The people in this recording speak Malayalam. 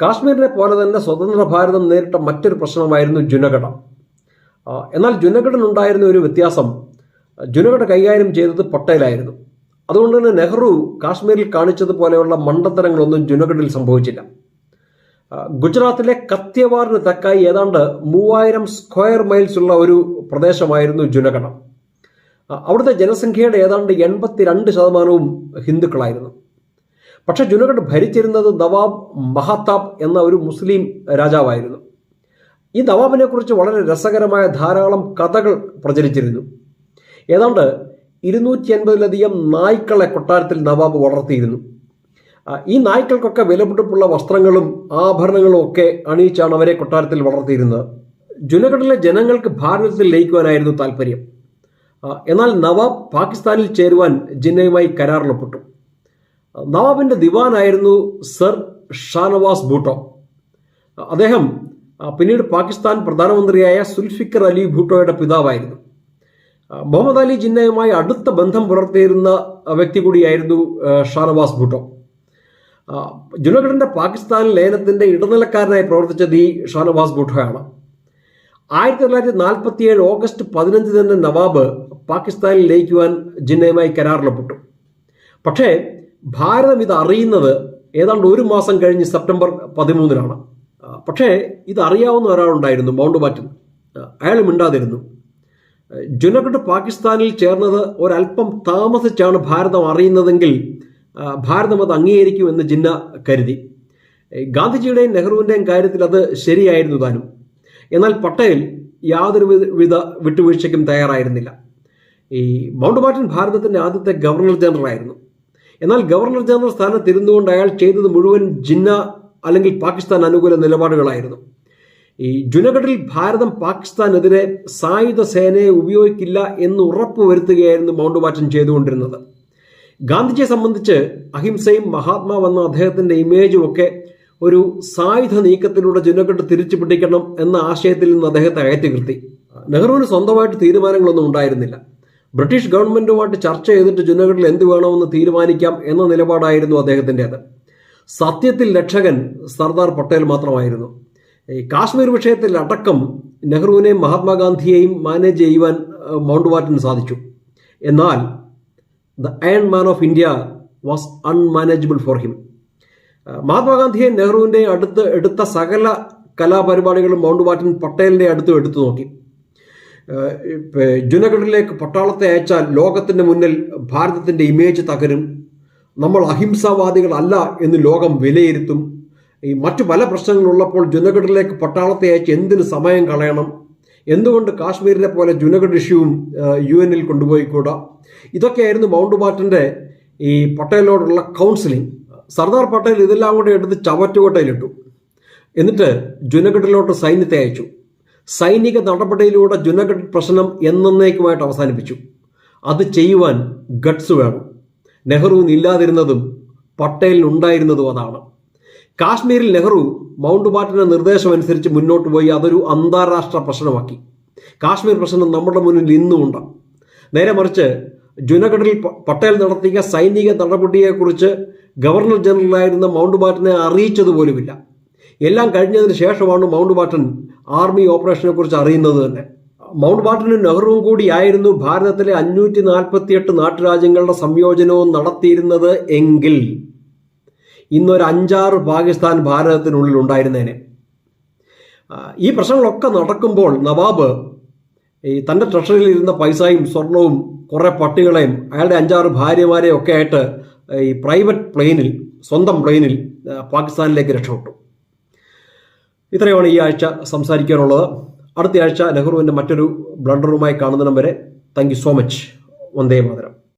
കാശ്മീരിനെ പോലെ തന്നെ സ്വതന്ത്ര ഭാരതം നേരിട്ട മറ്റൊരു പ്രശ്നമായിരുന്നു ജുനഗഢ. എന്നാൽ ജുനഗഡിനുണ്ടായിരുന്ന ഒരു വ്യത്യാസം, ജുനഗഡ് കൈകാര്യം ചെയ്തത് പട്ടേലായിരുന്നു. അതുകൊണ്ട് തന്നെ നെഹ്റു കാശ്മീരിൽ കാണിച്ചതുപോലെയുള്ള മണ്ടത്തരങ്ങളൊന്നും ജുനഗഡിൽ സംഭവിച്ചില്ല. ഗുജറാത്തിലെ കത്തിയവാറിന് തെക്കായി ഏതാണ്ട് 3000 സ്ക്വയർ മൈൽസ് ഉള്ള ഒരു പ്രദേശമായിരുന്നു ജുനഗഢ. അവിടുത്തെ ജനസംഖ്യയുടെ ഏതാണ്ട് 82% ഹിന്ദുക്കളായിരുന്നു. പക്ഷെ ജുനഗഡ് ഭരിച്ചിരുന്നത് നവാബ് മഹതാബ് എന്ന ഒരു മുസ്ലിം രാജാവായിരുന്നു. ഈ നവാബിനെ കുറിച്ച് വളരെ രസകരമായ ധാരാളം കഥകൾ പ്രചരിച്ചിരുന്നു. ഏതാണ്ട് 250-ലധികം നായ്ക്കളെ കൊട്ടാരത്തിൽ നവാബ് വളർത്തിയിരുന്നു. ഈ നായ്ക്കൾക്കൊക്കെ വിലപിടിപ്പുള്ള വസ്ത്രങ്ങളും ആഭരണങ്ങളും ഒക്കെ അണിയിച്ചാണ് അവരെ കൊട്ടാരത്തിൽ വളർത്തിയിരുന്നത്. ജുനഗഡിലെ ജനങ്ങൾക്ക് ഭാരതത്തിൽ ലയിക്കുവാനായിരുന്നു താല്പര്യം. എന്നാൽ നവാബ് പാകിസ്ഥാനിൽ ചേരുവാൻ ജിന്നയുമായി കരാറിലൊപ്പിട്ടു. നവാബിന്റെ ദിവാനായിരുന്നു സർ ഷാനവാസ് ഭൂട്ടോ. അദ്ദേഹം പിന്നീട് പാകിസ്ഥാൻ പ്രധാനമന്ത്രിയായ സുൽഫിക്കർ അലി ഭൂട്ടോയുടെ പിതാവായിരുന്നു. മുഹമ്മദ് അലി ജിന്നയുമായി അടുത്ത ബന്ധം പുലർത്തിയിരുന്ന വ്യക്തി കൂടിയായിരുന്നു ഷാനവാസ് ഭൂട്ടോ. ജുനഗഡിന്റെ പാകിസ്ഥാൻ ലയനത്തിന്റെ ഇടനിലക്കാരനായി പ്രവർത്തിച്ചത് ഈ ഷാനവാസ് ഭൂട്ടോയാണ്. 1947 ഓഗസ്റ്റ് 15 തന്നെ നവാബ് പാകിസ്ഥാനിൽ ലയിക്കുവാൻ ജിന്നയുമായി കരാറിലൊപ്പിട്ടു. പക്ഷേ ഭാരതം ഇത് അറിയുന്നത് ഏതാണ്ട് 1 മാസം കഴിഞ്ഞ് സെപ്റ്റംബർ 13 പക്ഷേ ഇത് അറിയാവുന്ന ഒരാളുണ്ടായിരുന്നു, മൗണ്ട് ബാറ്റൻ. അയാൾ മിണ്ടാതിരുന്നു. ജുനഗഡ് പാകിസ്ഥാനിൽ ചേർന്നത് ഒരല്പം താമസിച്ചാണ് ഭാരതം അറിയുന്നതെങ്കിൽ ഭാരതം അത് അംഗീകരിക്കുമെന്ന് ജിന്ന കരുതി. ഗാന്ധിജിയുടെയും നെഹ്റുവിൻ്റെയും കാര്യത്തിൽ അത് ശരിയായിരുന്നു താനും. എന്നാൽ പട്ടേൽ യാതൊരു വിധ വിട്ടുവീഴ്ചയ്ക്കും തയ്യാറായിരുന്നില്ല. ഈ മൗണ്ട് ബാറ്റൻ ഭാരതത്തിന്റെ ആദ്യത്തെ ഗവർണർ ജനറൽ ആയിരുന്നു. എന്നാൽ ഗവർണർ ജനറൽ സ്ഥാനത്തിരുന്നുകൊണ്ട് അയാൾ ചെയ്തത് മുഴുവൻ ജിന്ന അല്ലെങ്കിൽ പാകിസ്ഥാൻ അനുകൂല നിലപാടുകളായിരുന്നു. ഈ ജുനഗഡിൽ ഭാരതം പാകിസ്ഥാനെതിരെ സായുധ സേനയെ ഉപയോഗിക്കില്ല എന്ന് ഉറപ്പുവരുത്തുകയായിരുന്നു മൗണ്ട് ബാറ്റൻ ചെയ്തുകൊണ്ടിരുന്നത്. ഗാന്ധിജിയെ സംബന്ധിച്ച് അഹിംസയും മഹാത്മാവെന്ന അദ്ദേഹത്തിന്റെ ഇമേജും ഒക്കെ ഒരു സായുധ നീക്കത്തിലൂടെ ജുനഗഡ് തിരിച്ചു പിടിക്കണം എന്ന ആശയത്തിൽ നിന്ന് അദ്ദേഹത്തെ അകറ്റിനിർത്തി. നെഹ്റുവിന് സ്വന്തമായിട്ട് തീരുമാനങ്ങളൊന്നും ഉണ്ടായിരുന്നില്ല. ബ്രിട്ടീഷ് ഗവൺമെന്റുമായിട്ട് ചർച്ച ചെയ്തിട്ട് ജുനഗഡിൽ എന്ത് വേണമെന്ന് തീരുമാനിക്കാം എന്ന നിലപാടായിരുന്നു അദ്ദേഹത്തിൻ്റെത്. സത്യത്തിൽ രക്ഷകൻ സർദാർ പട്ടേൽ മാത്രമായിരുന്നു. ഈ കാശ്മീർ വിഷയത്തിൽ അടക്കം നെഹ്റുവിനെയും മഹാത്മാഗാന്ധിയെയും മാനേജ് ചെയ്യുവാൻ മൗണ്ട് ബാറ്റന് സാധിച്ചു. എന്നാൽ the Iron Man of India was unmanageable for him. മഹാത്മാഗാന്ധിയെയും നെഹ്റുവിൻ്റെയും അടുത്ത് എടുത്ത സകല കലാപരിപാടികളും മൗണ്ട് ബാറ്റൻ പട്ടേലിൻ്റെ അടുത്തും എടുത്തു നോക്കി. ജുനഗഡിലേക്ക് പട്ടാളത്തെ അയച്ചാൽ ലോകത്തിൻ്റെ മുന്നിൽ ഭാരതത്തിൻ്റെ ഇമേജ് തകരും, നമ്മൾ അഹിംസാവാദികളല്ല എന്ന് ലോകം വിലയിരുത്തും, ഈ മറ്റു പല പ്രശ്നങ്ങളുള്ളപ്പോൾ ജുനഗഡിലേക്ക് പട്ടാളത്തെ അയച്ച് എന്തിന് സമയം കളയണം, എന്തുകൊണ്ട് കാശ്മീരിനെ പോലെ ജുനഗഡ് ഇഷ്യൂവും UN കൊണ്ടുപോയിക്കൂടാ, ഇതൊക്കെയായിരുന്നു മൗണ്ട് ബാറ്റൻ്റെ ഈ പട്ടേലിനോടുള്ള കൗൺസിലിംഗ്. സർദാർ പട്ടേൽ ഇതെല്ലാം കൂടെ എടുത്ത് ചവറ്റുകൊട്ടയിലിട്ടു. എന്നിട്ട് ജുനഗഡിലോട്ട് സൈന്യത്തെ അയച്ചു. സൈനിക നടപടിയിലൂടെ ജുനഗഡ് പ്രശ്നം എന്നേക്കുമായിട്ട് അവസാനിപ്പിച്ചു. അത് ചെയ്യുവാൻ ഗട്സ് വേണം. നെഹ്റുവിന് ഇല്ലാതിരുന്നതും പട്ടേലിനുണ്ടായിരുന്നതും അതാണ്. കാശ്മീരിൽ നെഹ്റു മൗണ്ട് ബാറ്റന്റെ നിർദ്ദേശമനുസരിച്ച് മുന്നോട്ട് പോയി അതൊരു അന്താരാഷ്ട്ര പ്രശ്നമാക്കി. കാശ്മീർ പ്രശ്നം നമ്മുടെ മുന്നിൽ ഇന്നുമുണ്ട്. നേരെ മറിച്ച് ജുനഗഡിൽ പട്ടേൽ നടത്തിയ സൈനിക നടപടിയെക്കുറിച്ച് ഗവർണർ ജനറലായിരുന്ന മൗണ്ട് ബാറ്റനെ അറിയിച്ചതുപോലുമില്ല. എല്ലാം കഴിഞ്ഞതിന് ശേഷമാണ് മൗണ്ട് ബാറ്റൻ ആർമി ഓപ്പറേഷനെ കുറിച്ച് അറിയുന്നത് തന്നെ. മൗണ്ട് ബാറ്റനും നെഹ്റുവും കൂടിയായിരുന്നു ഭാരതത്തിലെ 548 നാട്ടുരാജ്യങ്ങളുടെ സംയോജനവും നടത്തിയിരുന്നത് എങ്കിൽ ഇന്നൊരു 5-6 പാകിസ്ഥാൻ ഭാരതത്തിനുള്ളിൽ ഉണ്ടായിരുന്നേനെ. ഈ പ്രശ്നങ്ങളൊക്കെ നടക്കുമ്പോൾ നവാബ് ഈ തൻ്റെ ട്രഷറിയിൽ ഇരുന്ന പൈസയും സ്വർണവും കുറേ പട്ടികളെയും അയാളുടെ 5-6 ഭാര്യമാരെയും ഒക്കെ ആയിട്ട് ഈ പ്രൈവറ്റ് പ്ലെയിനിൽ, സ്വന്തം പ്ലെയിനിൽ പാകിസ്ഥാനിലേക്ക് രക്ഷപ്പെട്ടു. ഇത്രയുമാണ് ഈ ആഴ്ച സംസാരിക്കാനുള്ളത്. അടുത്ത ആഴ്ച നെഹ്റുവിൻ്റെ മറ്റൊരു ബ്ലണ്ടറുമായി കാണുന്നതിനും വരെ thank you so much. Vande Mataram.